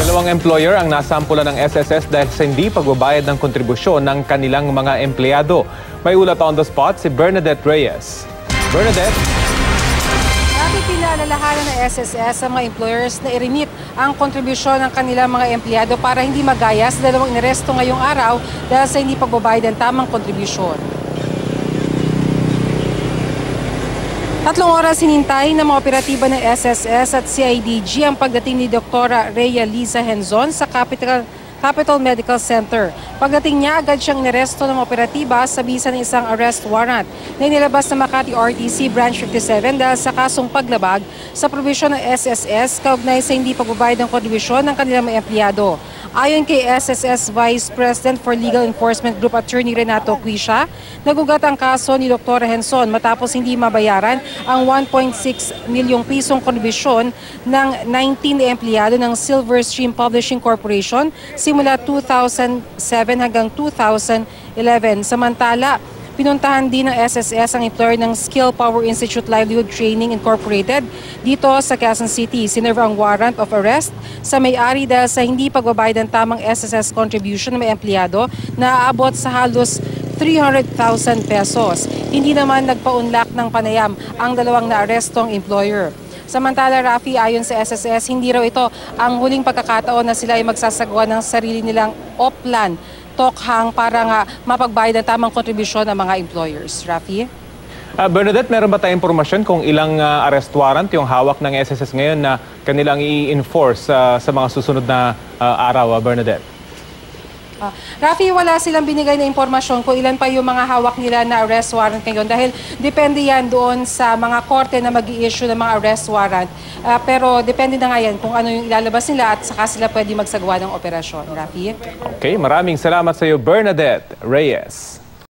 Dalawang employer ang nasampulan ng SSS dahil sa hindi pagbabayad ng kontribusyon ng kanilang mga empleyado. May ulat on the spot si Bernadette Reyes. Bernadette? Pinaalalahanan ng SSS sa mga employers na i-remit ang kontribusyon ng kanilang mga empleyado para hindi magaya sa dalawang inaresto ngayong araw dahil sa hindi pagbabayad ng tamang kontribusyon. 3 oras hinintay ng mga operatiba ng SSS at CIDG ang pagdating ni Dr. Rhea Liza Henzon sa Capital Medical Center. Pagdating niya, agad siyang niresto ng operatiba sa bisa ng isang arrest warrant na inilabas ng Makati RTC Branch 57 dahil sa kasong paglabag sa probisyon ng SSS kaugnay sa hindi pagbabayad ng kontribusyon ng kanilang mga empleyado. Ayon kay SSS Vice President for Legal Enforcement Group Attorney Renato Quisha, nagugat ang kaso ni Dr. Henzon matapos hindi mabayaran ang 1.6 milyong pisong kontribusyon ng 19 na empleyado ng Silver Stream Publishing Corporation simula 2007 hanggang 2011. Samantala, pinuntahan din ng SSS ang employer ng Skill Power Institute Livelihood Training Incorporated dito sa Quezon City. Sinerve ang warrant of arrest sa may-ari dahil sa hindi pagbabayad ng tamang SSS contribution ng mga empleyado na aabot sa halos 300,000 pesos. Hindi naman nagpaunlak ng panayam ang dalawang naarestong employer. Samantala, Rafi, ayon sa SSS, hindi raw ito ang huling pagkakataon na sila ay magsasagawa ng sarili nilang OPLAN tokhang para nga mapagbayad ng tamang kontribusyon ng mga employers. Rafi? Bernadette, meron ba tayong impormasyon kung ilang arrest warrant yung hawak ng SSS ngayon na kanilang i-enforce sa mga susunod na araw, Bernadette? Rafi, wala silang binigay na impormasyon kung ilan pa yung mga hawak nila na arrest warrant ngayon dahil depende yan doon sa mga korte na mag-i-issue ng mga arrest warrant. Pero depende na nga yan kung ano yung ilalabas nila at saka sila pwede magsagawa ng operasyon. Rafi? Okay, maraming salamat sa iyo, Bernadette Reyes.